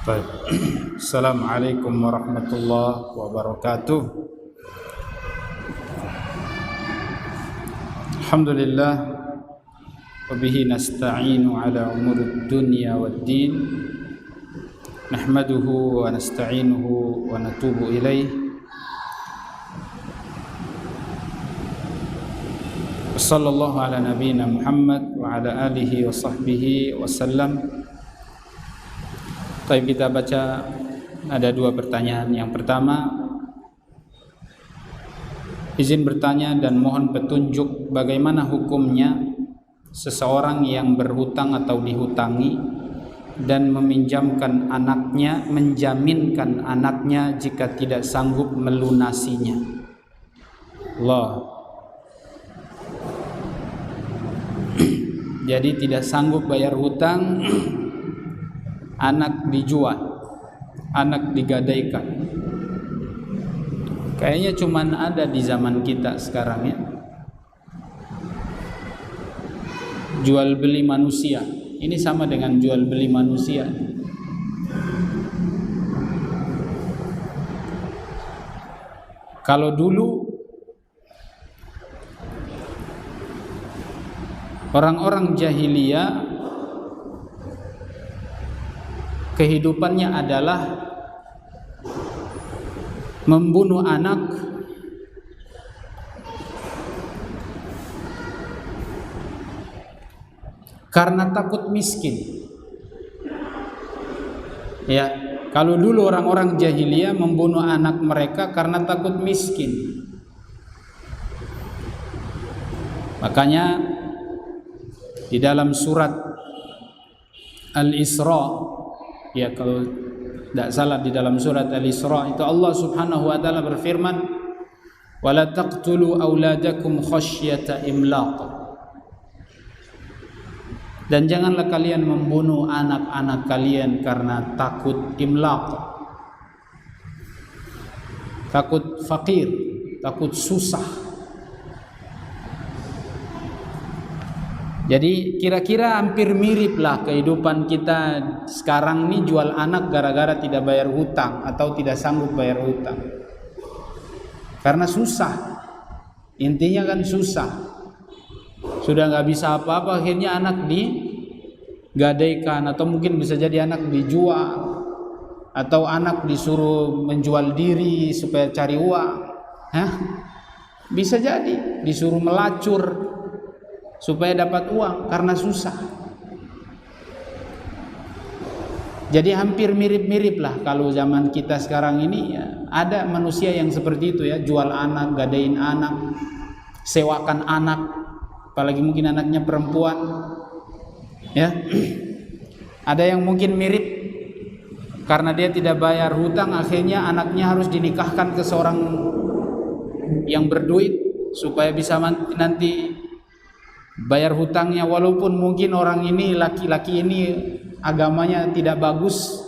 Baik. Assalamualaikum warahmatullahi wabarakatuh. Alhamdulillah wa bihi nasta'inu ala umurid dunya waddin. Nahmaduhu wa nasta'inuhu wa natubu ilaih. Sallallahu ala nabiyyina Muhammad wa ala alihi wa sahbihi wasallam. Baik, kita baca, ada dua pertanyaan. Yang pertama, izin bertanya dan mohon petunjuk bagaimana hukumnya seseorang yang berhutang atau dihutangi dan menjaminkan anaknya jika tidak sanggup melunasinya. Allah. Jadi tidak sanggup bayar hutang, anak dijual, anak digadaikan. Kayaknya cuman ada di zaman kita sekarang ya. Jual beli manusia. Ini sama dengan jual beli manusia. Kalau dulu orang-orang jahiliyah kehidupannya adalah membunuh anak karena takut miskin. Ya, kalau dulu orang-orang jahiliyah membunuh anak mereka karena takut miskin. Makanya di dalam surat Al-Isra, ya kalau tidak salah di dalam surat Al-Isra itu Allah Subhanahu wa taala berfirman, "Wala taqtulu auladakum khasyata imlaq." Dan janganlah kalian membunuh anak-anak kalian karena takut imlaq. Takut fakir, takut susah. Jadi kira-kira hampir mirip lah kehidupan kita sekarang nih, jual anak gara-gara tidak bayar hutang atau tidak sanggup bayar hutang. Karena susah. Intinya kan susah. Sudah nggak bisa apa-apa, akhirnya anak digadaikan, atau mungkin bisa jadi anak dijual, atau anak disuruh menjual diri supaya cari uang. Bisa jadi disuruh melacur supaya dapat uang karena susah. Jadi hampir mirip-mirip lah kalau zaman kita sekarang ini ya, ada manusia yang seperti itu ya, jual anak, gadain anak, sewakan anak, apalagi mungkin anaknya perempuan ya. Ada yang mungkin mirip karena dia tidak bayar hutang, akhirnya anaknya harus dinikahkan ke seorang yang berduit supaya bisa nanti bayar hutangnya, walaupun mungkin orang ini, laki-laki ini agamanya tidak bagus,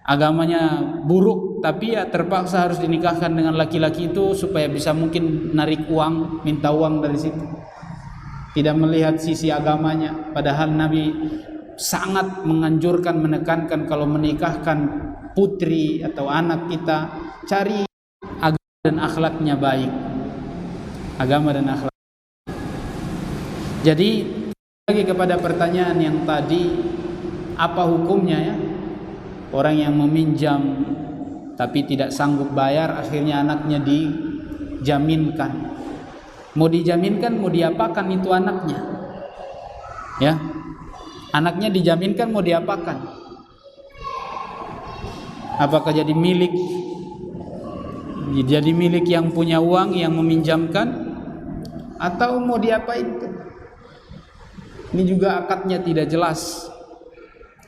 agamanya buruk, tapi ya terpaksa harus dinikahkan dengan laki-laki itu supaya bisa mungkin narik uang, minta uang dari situ. Tidak melihat sisi agamanya, padahal Nabi sangat menganjurkan, menekankan kalau menikahkan putri atau anak kita, cari agama dan akhlaknya baik. Agama dan akhlak. Jadi lagi kepada pertanyaan yang tadi, apa hukumnya ya orang yang meminjam tapi tidak sanggup bayar, akhirnya anaknya dijaminkan. Mau dijaminkan, mau diapakan itu anaknya? Ya, anaknya dijaminkan mau diapakan? Apakah jadi milik yang punya uang yang meminjamkan, atau mau diapain? Ini juga akadnya tidak jelas.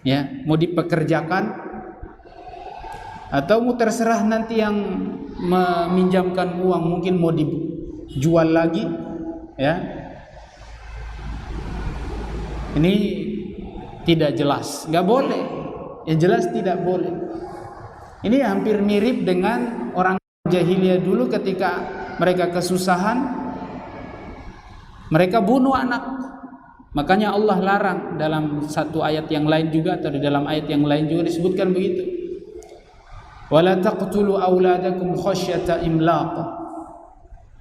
Ya, mau dipekerjakan atau mau terserah nanti yang meminjamkan uang, mungkin mau dijual lagi, ya. Ini tidak jelas, nggak boleh. Yang jelas tidak boleh. Ini hampir mirip dengan orang jahiliyah dulu ketika mereka kesusahan, mereka bunuh anak. Makanya Allah larang dalam satu ayat yang lain juga, atau di dalam ayat yang lain juga disebutkan begitu. Wala taqtulu auladakum khasyata imlaq.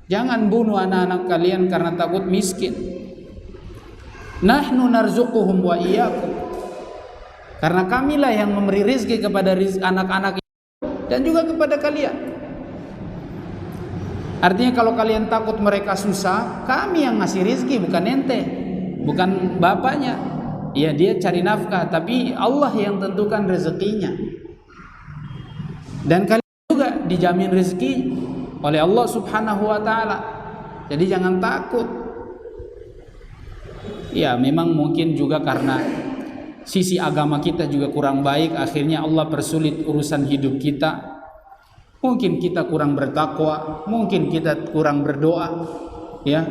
Jangan bunuh anak-anak kalian karena takut miskin. Nahnu narzuquhum wa iyyakum. Karena kamilah yang memberi rezeki kepada anak-anak dan juga kepada kalian. Artinya kalau kalian takut mereka susah, kami yang ngasih rezeki, bukan ente, bukan bapaknya. Ya, dia cari nafkah, tapi Allah yang tentukan rezekinya. Dan kalian juga dijamin rezeki oleh Allah Subhanahu wa taala. Jadi jangan takut. Ya, memang mungkin juga karena sisi agama kita juga kurang baik, akhirnya Allah persulit urusan hidup kita. Mungkin kita kurang bertakwa, mungkin kita kurang berdoa, ya.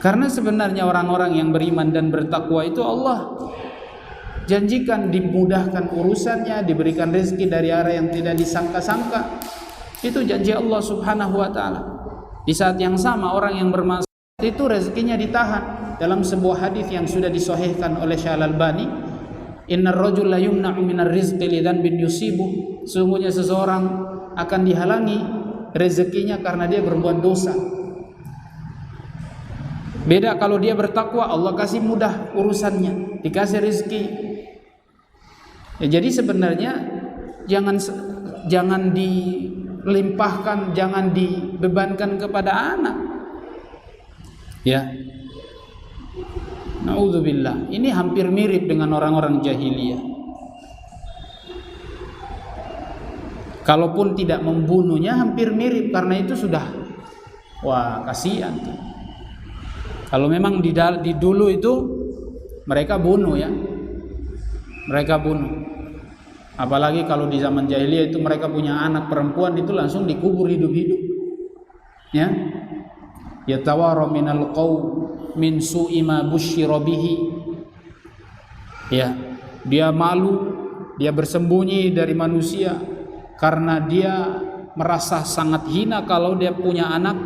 Karena sebenarnya orang-orang yang beriman dan bertakwa itu Allah janjikan dimudahkan urusannya, diberikan rezeki dari arah yang tidak disangka-sangka. Itu janji Allah Subhanahu wa taala. Di saat yang sama orang yang bermaksiat itu rezekinya ditahan. Dalam sebuah hadis yang sudah disahihkan oleh Syekh Al-Albani, innar rajula yumna'u minar rizqi lidzanbin yusibu. Sungguhnya seseorang akan dihalangi rezekinya karena dia berbuat dosa. Beda kalau dia bertakwa, Allah kasih mudah urusannya, dikasih rezeki. Ya, jadi sebenarnya jangan dilimpahkan, jangan dibebankan kepada anak. Ya. Na'udzubillah. Ini hampir mirip dengan orang-orang jahiliyah. Kalaupun tidak membunuhnya hampir mirip, karena itu sudah kasihan. Kalau memang di dulu itu mereka bunuh, ya. Mereka bunuh. Apalagi kalau di zaman jahiliyah itu mereka punya anak perempuan itu langsung dikubur hidup-hidup. Ya. Yatawara minal qaum min su'i ma busyira bihi. Ya, dia malu, dia bersembunyi dari manusia karena dia merasa sangat hina kalau dia punya anak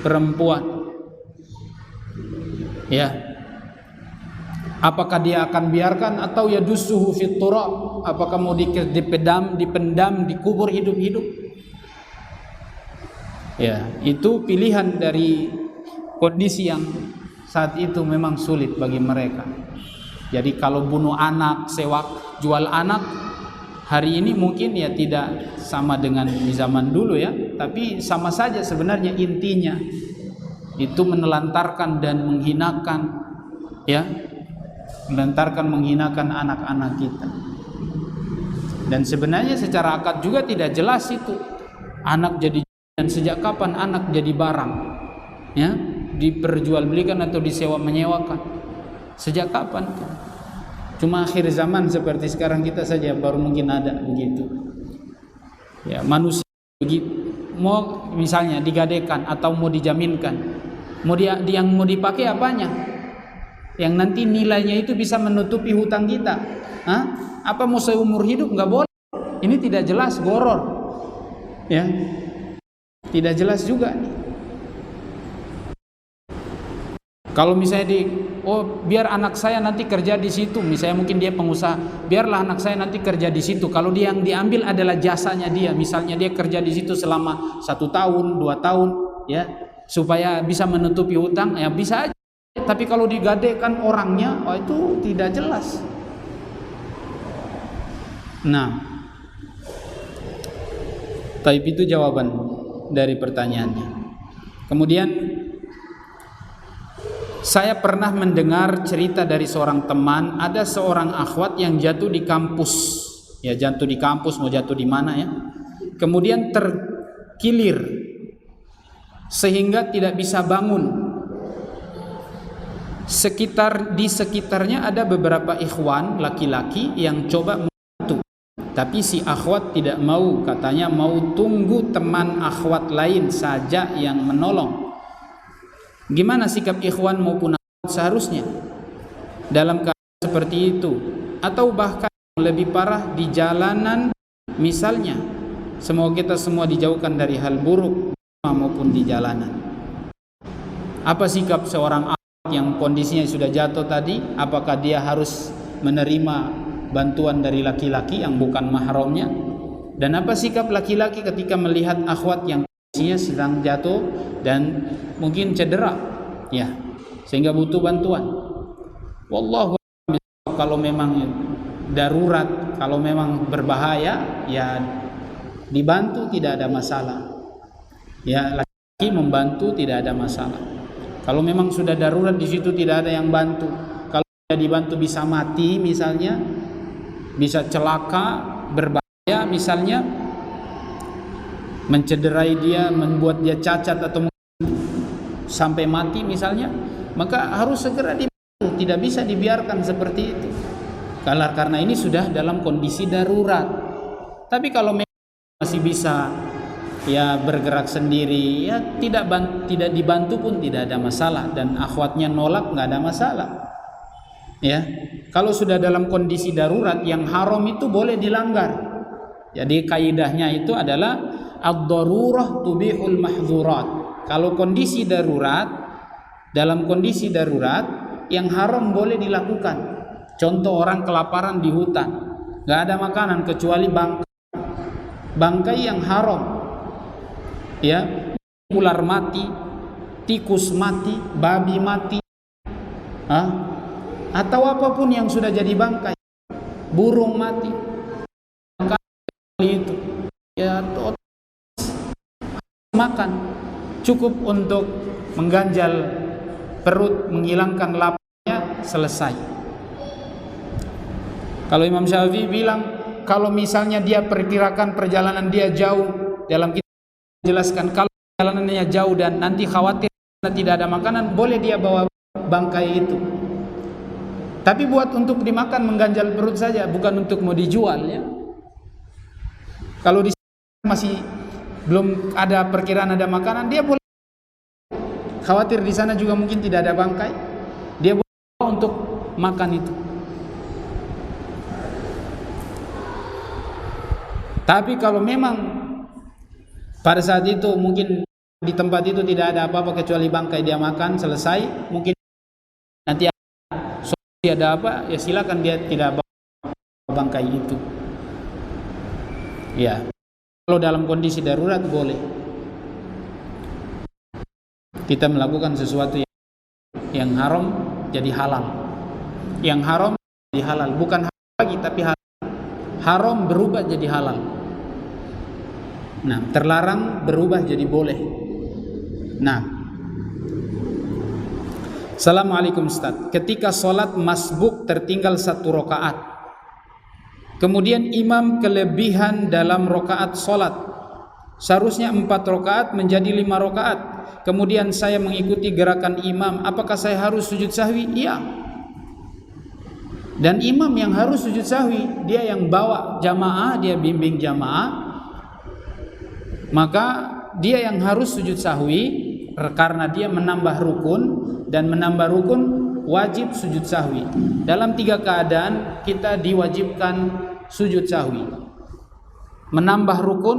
perempuan. Ya. Apakah dia akan biarkan atau yadussuhu fit turab? Apakah mau dipendam, dikubur hidup-hidup? Ya, itu pilihan dari kondisi yang saat itu memang sulit bagi mereka. Jadi kalau bunuh anak, jual anak, hari ini mungkin ya tidak sama dengan di zaman dulu, ya, tapi sama saja sebenarnya intinya itu menelantarkan dan menghinakan, ya, menelantarkan menghinakan anak-anak kita. Dan sebenarnya secara akad juga tidak jelas itu anak jadi, dan sejak kapan anak jadi barang, ya, diperjualbelikan atau disewa menyewakan, sejak kapan? Cuma akhir zaman seperti sekarang kita saja baru mungkin ada begitu. Ya, manusia begitu, mau misalnya digadaikan atau mau dijaminkan, yang mau dipakai apanya? Yang nanti nilainya itu bisa menutupi hutang kita. Hah? Apa mau seumur hidup? Nggak boleh. Ini tidak jelas, goror. Ya, tidak jelas juga nih. Kalau misalnya biar anak saya nanti kerja di situ, misalnya mungkin dia pengusaha, biarlah anak saya nanti kerja di situ. Kalau dia yang diambil adalah jasanya dia, misalnya dia kerja di situ selama 1 tahun, 2 tahun, ya, supaya bisa menutupi hutang, ya bisa aja. Tapi kalau digadaikan orangnya, itu tidak jelas. Nah, tapi itu jawaban dari pertanyaannya. Kemudian saya pernah mendengar cerita dari seorang teman, ada seorang akhwat yang jatuh di kampus. Ya, jatuh di kampus, mau jatuh di mana, ya. Kemudian terkilir sehingga tidak bisa bangun. Di sekitarnya ada beberapa ikhwan laki-laki yang coba membantu. Tapi si akhwat tidak mau, katanya mau tunggu teman akhwat lain saja yang menolong. Gimana sikap ikhwan maupun akhwat seharusnya dalam keadaan seperti itu? Atau bahkan lebih parah di jalanan misalnya. Semoga kita semua dijauhkan dari hal buruk maupun di jalanan. Apa sikap seorang yang kondisinya sudah jatuh tadi, apakah dia harus menerima bantuan dari laki-laki yang bukan mahramnya? Dan apa sikap laki-laki ketika melihat akhwat yang kondisinya sedang jatuh dan mungkin cedera, ya, sehingga butuh bantuan? Wallahu a'lam. Kalau memang darurat, kalau memang berbahaya, ya dibantu, tidak ada masalah. Ya, laki-laki membantu tidak ada masalah. Kalau memang sudah darurat di situ tidak ada yang bantu, kalau tidak dibantu bisa mati misalnya, bisa celaka, berbahaya misalnya, mencederai dia, membuat dia cacat atau sampai mati misalnya, maka harus segera dibantu, tidak bisa dibiarkan seperti itu. Karena ini sudah dalam kondisi darurat. Tapi kalau memang masih bisa ya bergerak sendiri, ya tidak dibantu pun tidak ada masalah, dan akhwatnya nolak nggak ada masalah. Ya, kalau sudah dalam kondisi darurat, yang haram itu boleh dilanggar. Jadi kaidahnya itu adalah ad-darurah tubihul mahzurat. Kalau kondisi darurat, dalam kondisi darurat yang haram boleh dilakukan. Contoh orang kelaparan di hutan, nggak ada makanan kecuali bangkai yang haram. Ya, ular mati, tikus mati, babi mati, atau apapun yang sudah jadi bangkai, burung mati, itu ya makan, cukup untuk mengganjal perut, menghilangkan laparnya, selesai. Kalau Imam Syafi'i bilang, kalau misalnya dia perkirakan perjalanan dia jauh, dalam jelaskan kalau perjalanannya jauh dan nanti khawatir tidak ada makanan, boleh dia bawa bangkai itu. Tapi buat untuk dimakan, mengganjal perut saja, bukan untuk mau dijual, ya. Kalau di masih belum ada perkiraan ada makanan, dia boleh. Khawatir di sana juga mungkin tidak ada bangkai, dia boleh bawa untuk makan itu. Tapi kalau memang pada saat itu mungkin di tempat itu tidak ada apa-apa kecuali bangkai, dia makan, selesai. Mungkin nanti ada apa, ya silakan, dia tidak bawa bangkai itu. Ya, kalau dalam kondisi darurat boleh kita melakukan sesuatu yang haram jadi halal, yang haram jadi halal, bukan halal lagi tapi halal. Haram berubah jadi halal. Nah, terlarang berubah jadi boleh. Nah, Assalamualaikum Ustaz. Ketika sholat masbuk tertinggal 1 rakaat, kemudian imam kelebihan dalam rakaat sholat, seharusnya 4 rakaat menjadi 5 rakaat. Kemudian saya mengikuti gerakan imam, apakah saya harus sujud sahwi? Iya. Dan imam yang harus sujud sahwi, dia yang bawa jamaah, dia bimbing jamaah, maka dia yang harus sujud sahwi karena dia menambah rukun, dan menambah rukun wajib sujud sahwi. Dalam 3 keadaan kita diwajibkan sujud sahwi: menambah rukun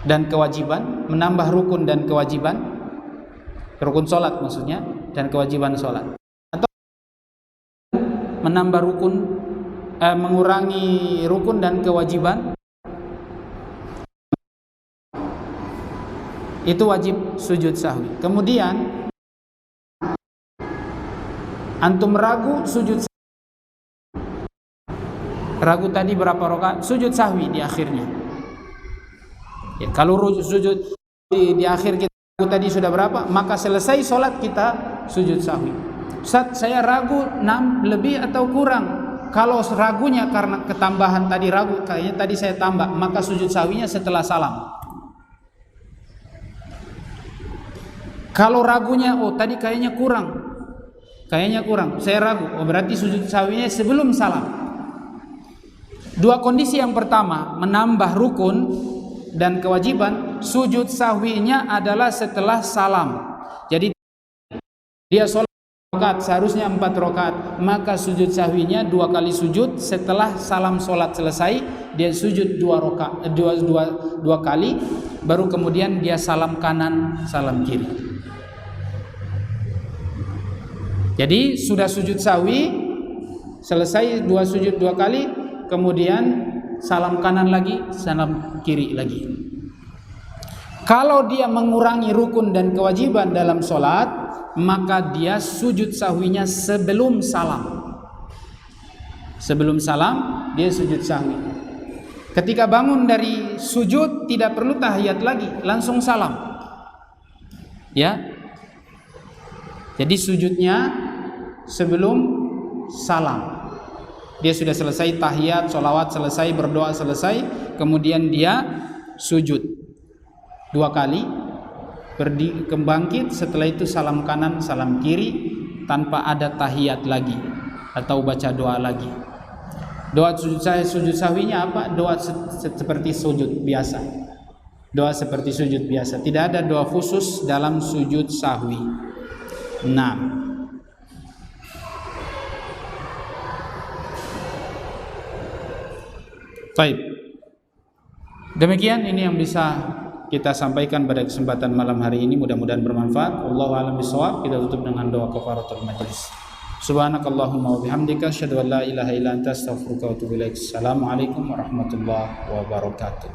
dan kewajiban, menambah rukun dan kewajiban, rukun sholat maksudnya, dan kewajiban sholat, atau menambah rukun, mengurangi rukun dan kewajiban, itu wajib sujud sahwi. Kemudian antum ragu sujud sahwi. Ragu tadi berapa rakaat, sujud sahwi di akhirnya. Ya, kalau sujud di akhir kita ragu tadi sudah berapa, maka selesai sholat kita sujud sahwi. Ustaz, saya ragu 6 lebih atau kurang. Kalau ragunya karena ketambahan tadi, ragu kayaknya tadi saya tambah, maka sujud sahwinya setelah salam. Kalau ragunya, oh tadi kayaknya kurang, saya ragu, oh berarti sujud sahwinya sebelum salam. 2 kondisi yang pertama, menambah rukun dan kewajiban, sujud sahwinya adalah setelah salam. Jadi dia sholat rakaat, seharusnya 4 rakaat, maka sujud sahwinya 2 kali sujud setelah salam sholat selesai, dia sujud 2 kali, baru kemudian dia salam kanan, salam kiri. Jadi sudah sujud sahwi, selesai sujud 2 kali, kemudian salam kanan lagi, salam kiri lagi. Kalau dia mengurangi rukun dan kewajiban dalam sholat, maka dia sujud sahwinya sebelum salam. Sebelum salam dia sujud sahwi. Ketika bangun dari sujud tidak perlu tahiyat lagi, langsung salam. Ya. Jadi sujudnya sebelum salam. Dia sudah selesai tahiyat, sholawat selesai, berdoa selesai, kemudian dia sujud 2 kali, bangkit, setelah itu salam kanan, salam kiri, tanpa ada tahiyat lagi atau baca doa lagi. Doa sujud sahwinya apa? Doa seperti sujud biasa. Doa seperti sujud biasa. Tidak ada doa khusus dalam sujud sahwi. Nah, baik. Demikian ini yang bisa kita sampaikan pada kesempatan malam hari ini, mudah-mudahan bermanfaat. Wallahu a'lam bishawab. Kita tutup dengan doa kafaratul majelis. Subhanakallahumma wa bihamdika asyhadu an la ilaha illa anta astaghfiruka wa atubu ilaik. Assalamualaikum warahmatullahi wabarakatuh.